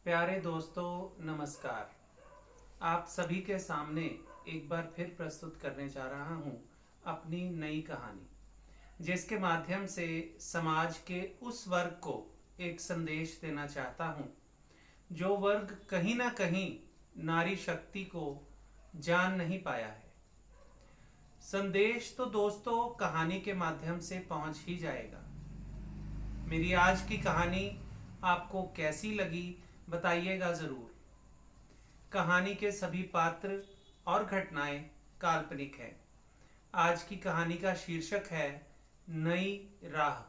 प्यारे दोस्तों, नमस्कार। आप सभी के सामने एक बार फिर प्रस्तुत करने जा रहा हूं अपनी नई कहानी, जिसके माध्यम से समाज के उस वर्ग को एक संदेश देना चाहता हूं जो वर्ग कहीं ना कहीं नारी शक्ति को जान नहीं पाया है। संदेश तो दोस्तों कहानी के माध्यम से पहुंच ही जाएगा। मेरी आज की कहानी आपको कैसी लगी बताइएगा ज़रूर। कहानी के सभी पात्र और घटनाएं काल्पनिक हैं। आज की कहानी का शीर्षक है नई राह।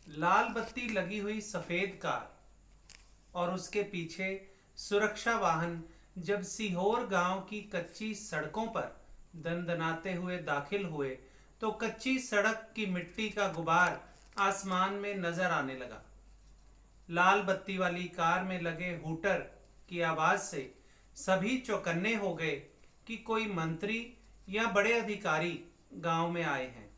लाल बत्ती लगी हुई सफेद कार और उसके पीछे सुरक्षा वाहन जब सीहोर गांव की कच्ची सड़कों पर दनदनाते हुए दाखिल हुए तो कच्ची सड़क की मिट्टी का गुबार आसमान में नजर आने लगा। लाल बत्ती वाली कार में लगे हूटर की आवाज से सभी चौकन्ने हो गए कि कोई मंत्री या बड़े अधिकारी गांव में आए हैं।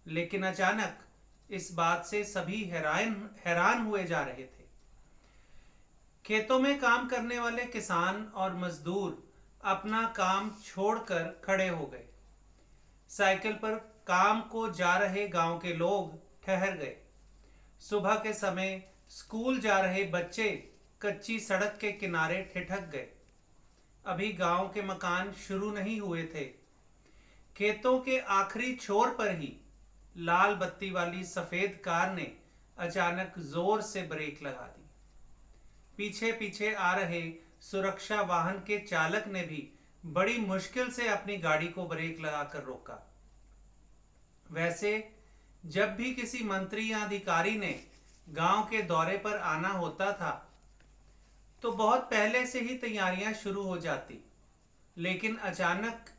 लेकिन अचानक इस बात से सभी हैरान हैरान हुए जा रहे थे। खेतों में काम करने वाले किसान और मजदूर अपना काम छोड़कर खड़े हो गए। साइकिल पर काम को जा रहे गांव के लोग ठहर गए। सुबह के समय स्कूल जा रहे बच्चे कच्ची सड़क के किनारे ठिठक गए। अभी गांव के मकान शुरू नहीं हुए थे। खेतों के आखिरी छोर पर ही लाल बत्ती वाली सफेद कार ने अचानक जोर से ब्रेक लगा दी। पीछे पीछे आ रहे सुरक्षा वाहन के चालक ने भी बड़ी मुश्किल से अपनी गाड़ी को ब्रेक लगाकर रोका। वैसे जब भी किसी मंत्री या अधिकारी ने गांव के दौरे पर आना होता था तो बहुत पहले से ही तैयारियां शुरू हो जाती। लेकिन अचानक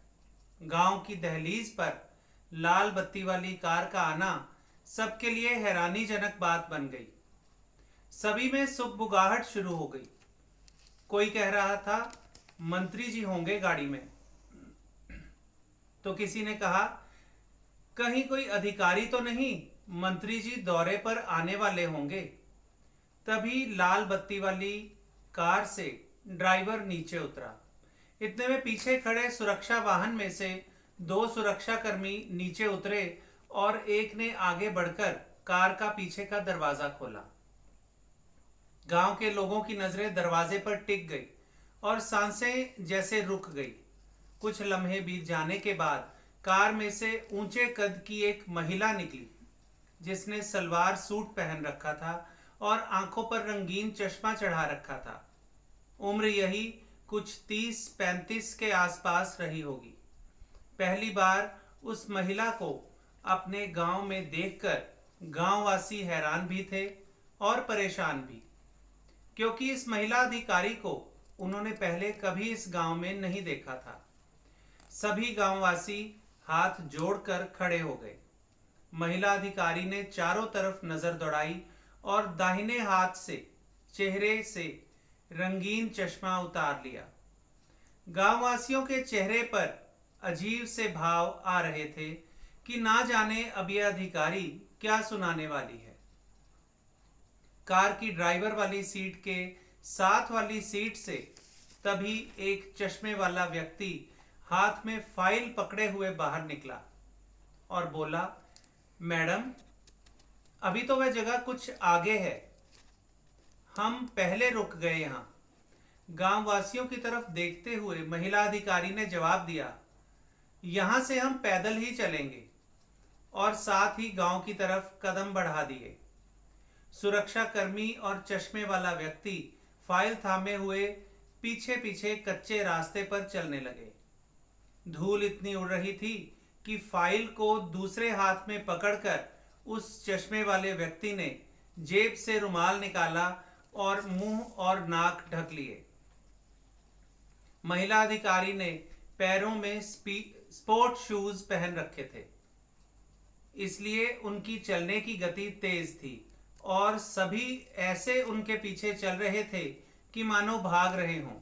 गांव की दहलीज पर लाल बत्ती वाली कार का आना सबके लिए हैरानीजनक बात बन गई। सभी में सुगबुगाहट शुरू हो गई। कोई कह रहा था मंत्री जी होंगे गाड़ी में, तो किसी ने कहा कहीं कोई अधिकारी तो नहीं, मंत्री जी दौरे पर आने वाले होंगे। तभी लाल बत्ती वाली कार से ड्राइवर नीचे उतरा। इतने में पीछे खड़े सुरक्षा वाहन में से दो सुरक्षाकर्मी नीचे उतरे और एक ने आगे बढ़कर कार का पीछे का दरवाजा खोला। गांव के लोगों की नजरें दरवाजे पर टिक गई और सांसें जैसे रुक गई। कुछ लम्हे बीत जाने के बाद कार में से ऊंचे कद की एक महिला निकली, जिसने सलवार सूट पहन रखा था और आंखों पर रंगीन चश्मा चढ़ा रखा था। उम्र यही कुछ 30-35 के आसपास रही होगी। पहली बार उस महिला को अपने गांव में देखकर गांववासी हैरान भी थे और परेशान भी, क्योंकि इस महिला अधिकारी को उन्होंने पहले कभी इस गांव में नहीं देखा था। सभी गांववासी हाथ जोड़कर खड़े हो गए। महिला अधिकारी ने चारों तरफ नजर दौड़ाई और दाहिने हाथ से चेहरे से रंगीन चश्मा उतार लिया। गांववासियों के चेहरे पर अजीब से भाव आ रहे थे कि ना जाने अब यह अधिकारी क्या सुनाने वाली है। कार की ड्राइवर वाली सीट के साथ वाली सीट से तभी एक चश्मे वाला व्यक्ति हाथ में फाइल पकड़े हुए बाहर निकला और बोला, मैडम, अभी तो वह जगह कुछ आगे है, हम पहले रुक गए यहाँ। गांव वासियों की तरफ देखते हुए महिला अधिकारी ने जवाब दिया, यहाँ से हम पैदल ही चलेंगे, और साथ ही गांव की तरफ कदम बढ़ा दिए। सुरक्षा कर्मी और चश्मे वाला व्यक्ति फाइल थामे हुए पीछे पीछे कच्चे रास्ते पर चलने लगे। धूल इतनी उड़ रही थी कि फाइल को दूसरे हाथ में पकड़कर उस चश्मे वाले व्यक्ति ने जेब से रुमाल निकाला और मुंह और नाक ढक लिए। महिला अधिकारी ने पैरों में स्पोर्ट शूज पहन रखे थे, इसलिए उनकी चलने की गति तेज थी और सभी ऐसे उनके पीछे चल रहे थे कि मानो भाग रहे हों।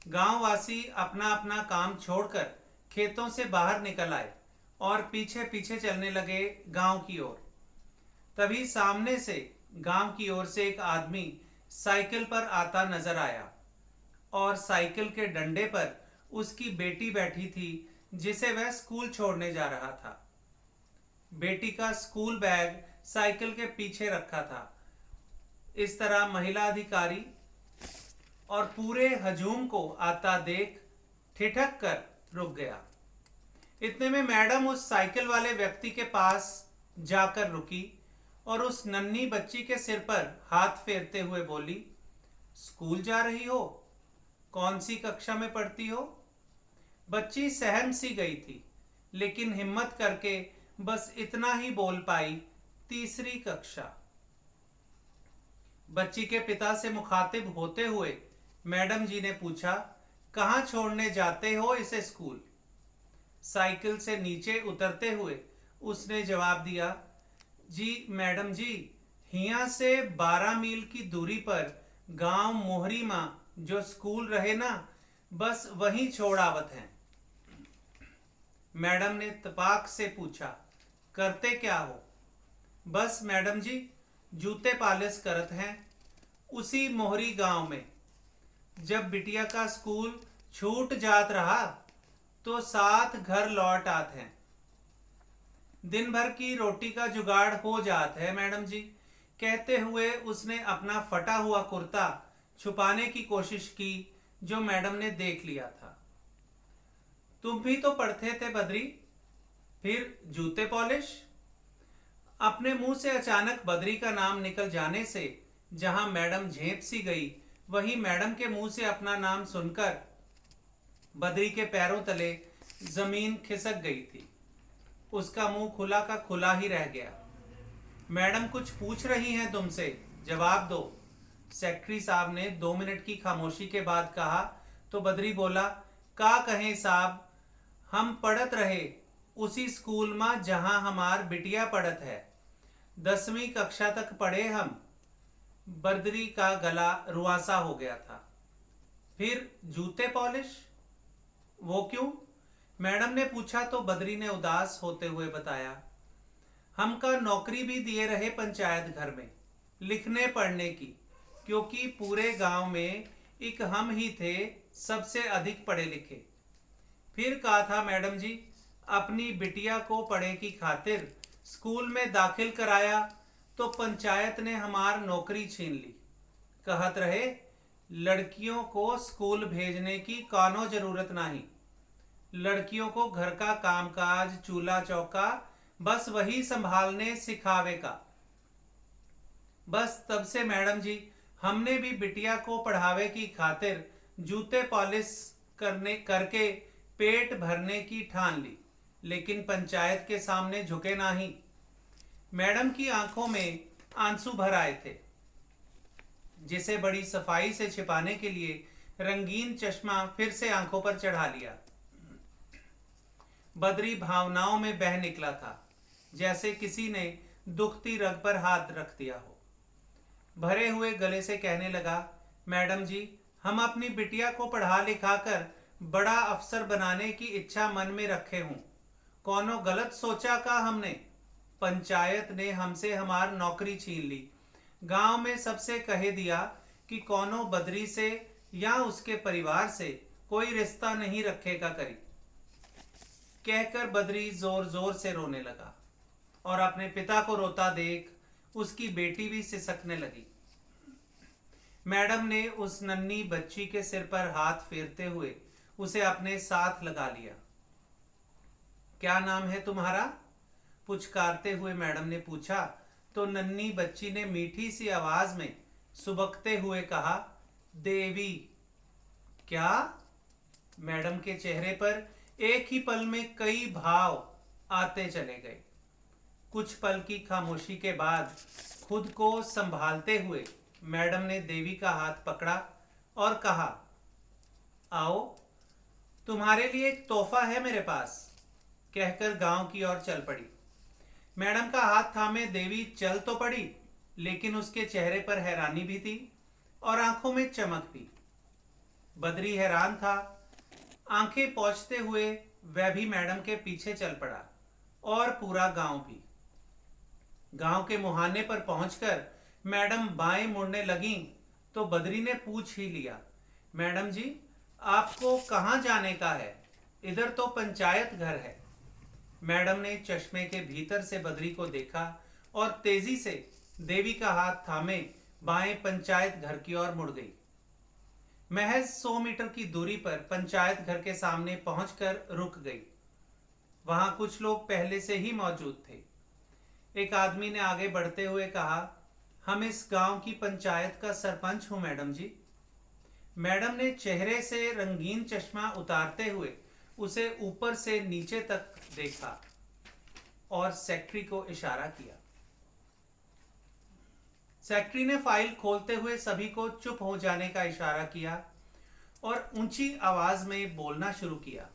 गांववासी अपना अपना काम छोड़कर खेतों से बाहर निकल आए और पीछे पीछे चलने लगे गांव की ओर। तभी सामने से गांव की ओर से एक आदमी साइकिल पर आता नजर आया और साइकिल के डंडे पर उसकी बेटी बैठी थी जिसे वह स्कूल छोड़ने जा रहा था। बेटी का स्कूल बैग साइकिल के पीछे रखा था। इस तरह महिला अधिकारी और पूरे हजूम को आता देख ठिठक कर रुक गया। इतने में मैडम उस साइकिल वाले व्यक्ति के पास जाकर रुकी और उस नन्ही बच्ची के सिर पर हाथ फेरते हुए बोली, स्कूल जा रही हो? कौन सी कक्षा में पढ़ती हो? बच्ची सहम सी गई थी, लेकिन हिम्मत करके बस इतना ही बोल पाई, तीसरी कक्षा। बच्ची के पिता से मुखातिब होते हुए मैडम जी ने पूछा, कहाँ छोड़ने जाते हो इसे स्कूल? साइकिल से नीचे उतरते हुए उसने जवाब दिया, जी मैडम जी, हिया से 12 मील की दूरी पर गांव मोहरी माँ जो स्कूल रहे ना, बस वहीं छोड़ावत हैं। मैडम ने तपाक से पूछा, करते क्या हो? बस मैडम जी, जूते पालिश करत हैं उसी मोहरी गांव में। जब बिटिया का स्कूल छूट जात रहा तो साथ घर लौट आत हैं। दिन भर की रोटी का जुगाड़ हो जात है मैडम जी। कहते हुए उसने अपना फटा हुआ कुर्ता छुपाने की कोशिश की जो मैडम ने देख लिया था। तुम भी तो पढ़ते थे बद्री, फिर जूते पॉलिश? अपने मुंह से अचानक बद्री का नाम निकल जाने से जहां मैडम झेप सी गई, वहीं मैडम के मुंह से अपना नाम सुनकर बद्री के पैरों तले जमीन खिसक गई थी। उसका मुंह खुला का खुला ही रह गया। मैडम कुछ पूछ रही हैं तुमसे, जवाब दो। सेक्रेटरी साहब ने 2 मिनट की खामोशी के बाद कहा तो बद्री बोला, का कहें साहब, हम पढ़त रहे उसी स्कूल में जहां हमार बिटिया पढ़त है। 10वीं कक्षा तक पढ़े हम। बद्री का गला रुआसा हो गया था। फिर जूते पॉलिश? वो क्यों? मैडम ने पूछा तो बद्री ने उदास होते हुए बताया, हमका नौकरी भी दिए रहे पंचायत घर में लिखने पढ़ने की, क्योंकि पूरे गांव में एक हम ही थे सबसे अधिक पढ़े लिखे। फिर कहा था मैडम जी, अपनी बिटिया को पढ़े की खातिर स्कूल में दाखिल कराया तो पंचायत ने हमार नौकरी छीन ली। कहत रहे, लड़कियों को स्कूल भेजने की कानो जरूरत नहीं, लड़कियों को घर का कामकाज चूल्हा चौका बस वही संभालने सिखावे का। बस तब से मैडम जी हमने भी बिटिया को पढ़ावे की खातिर जूते पॉलिश करके पेट भरने की ठान ली, लेकिन पंचायत के सामने झुके नहीं। मैडम की आंखों में आंसू भर आए थे, जिसे बड़ी सफाई से छिपाने के लिए रंगीन चश्मा फिर से आंखों पर चढ़ा लिया। बद्री भावनाओं में बह निकला था, जैसे किसी ने दुखती रग पर हाथ रख दिया हो। भरे हुए गले से कहने लगा, मैडम जी, हम अपनी बिटिया को पढ़ा लिखा कर बड़ा अफसर बनाने की इच्छा मन में रखे हूं। कौनो गलत सोचा का हमने? पंचायत ने हमसे हमार नौकरी छीन ली। गांव में सबसे कहे दिया कि कौनो बद्री से या उसके परिवार से कोई रिश्ता नहीं रखेगा करी। कहकर बद्री जोर जोर से रोने लगा और अपने पिता को रोता देख उसकी बेटी भी सिसकने लगी। मैडम ने उस नन्ही बच्ची के सिर पर हाथ फेरते हुए उसे अपने साथ लगा लिया। क्या नाम है तुम्हारा? पुचकारते हुए मैडम ने पूछा तो नन्ही बच्ची ने मीठी सी आवाज में सुबकते हुए कहा, देवी। क्या? मैडम के चेहरे पर एक ही पल में कई भाव आते चले गए। कुछ पल की खामोशी के बाद खुद को संभालते हुए मैडम ने देवी का हाथ पकड़ा और कहा, आओ, तुम्हारे लिए एक तोहफा है मेरे पास। कहकर गांव की ओर चल पड़ी। मैडम का हाथ थामे देवी चल तो पड़ी, लेकिन उसके चेहरे पर हैरानी भी थी और आंखों में चमक भी। बद्री हैरान था। आंखें पोंछते हुए वह भी मैडम के पीछे चल पड़ा और पूरा गांव भी। गांव के मुहाने पर पहुंचकर मैडम बाएं मुड़ने लगीं तो बद्री ने पूछ ही लिया, मैडम जी, आपको कहाँ जाने का है? इधर तो पंचायत घर है। मैडम ने चश्मे के भीतर से बद्री को देखा और तेजी से देवी का हाथ थामे बाएं पंचायत घर की ओर मुड़ गई। महज 100 मीटर की दूरी पर पंचायत घर के सामने पहुंचकर रुक गई। वहां कुछ लोग पहले से ही मौजूद थे। एक आदमी ने आगे बढ़ते हुए कहा, हम इस गांव की पंचायत का सरपंच हूं मैडम जी। मैडम ने चेहरे से रंगीन चश्मा उतारते हुए उसे ऊपर से नीचे तक देखा और सेक्रेटरी को इशारा किया। सेक्रेटरी ने फाइल खोलते हुए सभी को चुप हो जाने का इशारा किया और ऊंची आवाज में बोलना शुरू किया।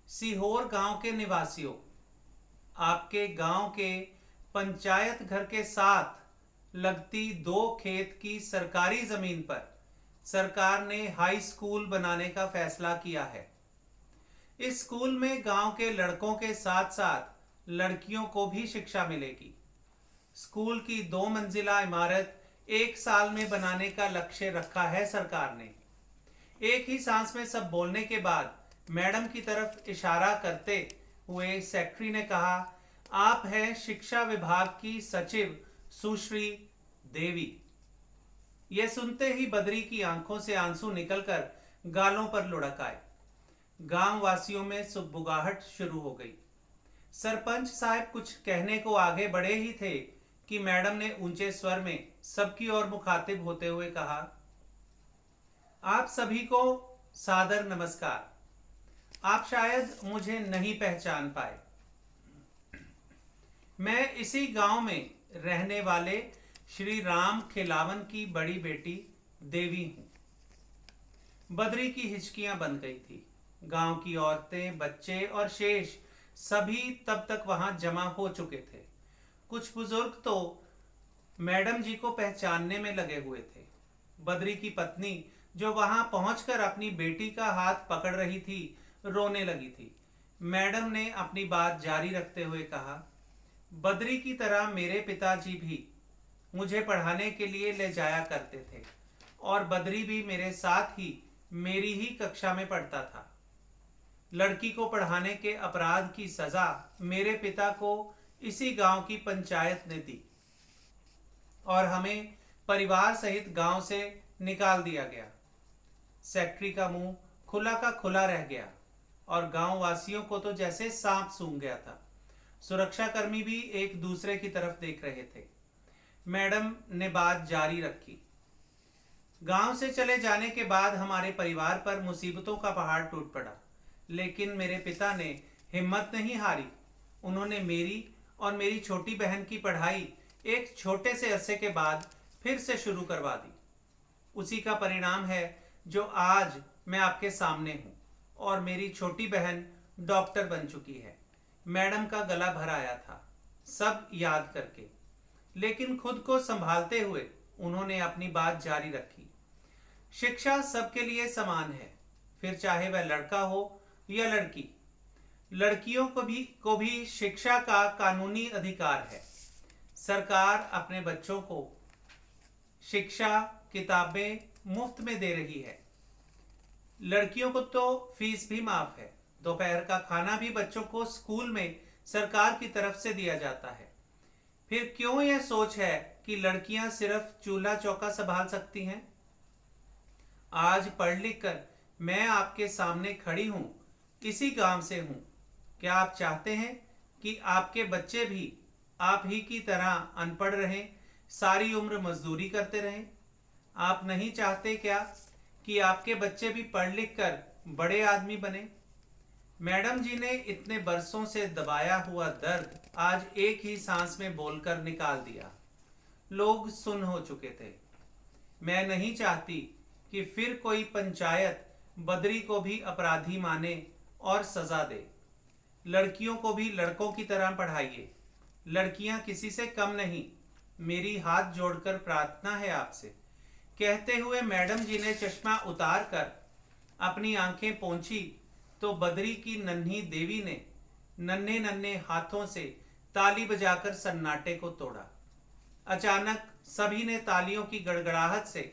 सीहोर गांव के निवासियों, आपके गांव के पंचायत घर के साथ लगती 2 खेत की सरकारी जमीन पर सरकार ने हाई स्कूल बनाने का फैसला किया है। इस स्कूल में गांव के लड़कों के साथ साथ लड़कियों को भी शिक्षा मिलेगी। स्कूल की 2 मंजिला इमारत 1 साल में बनाने का लक्ष्य रखा है सरकार ने। एक ही सांस में सब बोलने के बाद मैडम की तरफ इशारा करते हुए सेक्रेटरी ने कहा, आप हैं शिक्षा विभाग की सचिव सुश्री देवी। यह सुनते ही बद्री की आंखों से आंसू निकलकर गालों पर लुढ़क आए। गांव वासियों में सुगबुगाहट शुरू हो गई। सरपंच साहब कुछ कहने को आगे बढ़े ही थे कि मैडम ने ऊंचे स्वर में सबकी ओर मुखातिब होते हुए कहा, आप सभी को सादर नमस्कार। आप शायद मुझे नहीं पहचान पाए। मैं इसी गांव में रहने वाले श्री राम खिलावन की बड़ी बेटी देवी हूं। बद्री की हिचकियां बंद गई थी। गांव की औरतें, बच्चे और शेष सभी तब तक वहां जमा हो चुके थे। कुछ बुजुर्ग तो मैडम जी को पहचानने में लगे हुए थे। बद्री की पत्नी, जो वहां पहुंचकर अपनी बेटी का हाथ पकड़ रही थी, रोने लगी थी। मैडम ने अपनी बात जारी रखते हुए कहा, बद्री की तरह मेरे पिताजी भी मुझे पढ़ाने के लिए ले जाया करते थे और बद्री भी मेरे साथ ही मेरी ही कक्षा में पढ़ता था। लड़की को पढ़ाने के अपराध की सजा मेरे पिता को इसी गांव की पंचायत ने दी और हमें परिवार सहित गांव से निकाल दिया गया। सेक्रेटरी का मुंह खुला का खुला रह गया और गांव वासियों को तो जैसे सांप सूंघ गया था। सुरक्षाकर्मी भी एक दूसरे की तरफ देख रहे थे। मैडम ने बात जारी रखी, गांव से चले जाने के बाद हमारे परिवार पर मुसीबतों का पहाड़ टूट पड़ा, लेकिन मेरे पिता ने हिम्मत नहीं हारी। उन्होंने मेरी और मेरी छोटी बहन की पढ़ाई एक छोटे से अरसे के बाद फिर से शुरू करवा दी। उसी का परिणाम है जो आज मैं आपके सामने हूं और मेरी छोटी बहन डॉक्टर बन चुकी है। मैडम का गला भर आया था सब याद करके, लेकिन खुद को संभालते हुए उन्होंने अपनी बात जारी रखी। शिक्षा सबके लिए समान है, फिर चाहे वह लड़का हो या लड़की। लड़कियों को भी शिक्षा का कानूनी अधिकार है। सरकार अपने बच्चों को शिक्षा, किताबें मुफ्त में दे रही है। लड़कियों को तो फीस भी माफ है। दोपहर का खाना भी बच्चों को स्कूल में सरकार की तरफ से दिया जाता है। फिर क्यों यह सोच है कि लड़कियां सिर्फ चूल्हा चौका संभाल सकती हैं? आज पढ़ लिख कर मैं आपके सामने खड़ी हूं, इसी गांव से हूं। क्या आप चाहते हैं कि आपके बच्चे भी आप ही की तरह अनपढ़ रहें, सारी उम्र मजदूरी करते रहें? आप नहीं चाहते क्या कि आपके बच्चे भी पढ़ लिख कर बड़े आदमी बने? मैडम जी ने इतने बरसों से दबाया हुआ दर्द आज एक ही सांस में बोलकर निकाल दिया। लोग सुन हो चुके थे। मैं नहीं चाहती कि फिर कोई पंचायत बद्री को भी अपराधी माने और सजा दे। लड़कियों को भी लड़कों की तरह पढ़ाइए। लड़कियां किसी से कम नहीं। मेरी हाथ जोड़कर प्रार्थना है आपसे। कहते हुए मैडम जी ने चश्मा उतार कर अपनी आंखें पोंछी तो बद्री की नन्ही देवी ने नन्हे नन्हे हाथों से ताली बजाकर सन्नाटे को तोड़ा। अचानक सभी ने तालियों की गड़गड़ाहट से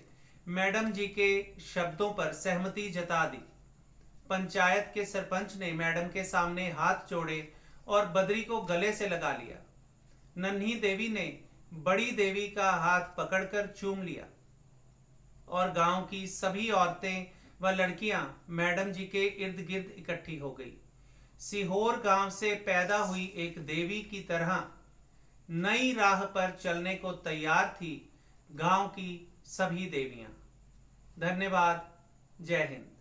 मैडम जी के शब्दों पर सहमति जता दी। पंचायत के सरपंच ने मैडम के सामने हाथ जोड़े और बद्री को गले से लगा लिया। नन्ही देवी ने बड़ी देवी का हाथ पकड़कर चूम लिया और गांव की सभी औरतें व लड़कियां मैडम जी के इर्द गिर्द इकट्ठी हो गई। सीहोर गांव से पैदा हुई एक देवी की तरह नई राह पर चलने को तैयार थी गांव की सभी देवियां। धन्यवाद। जय हिंद।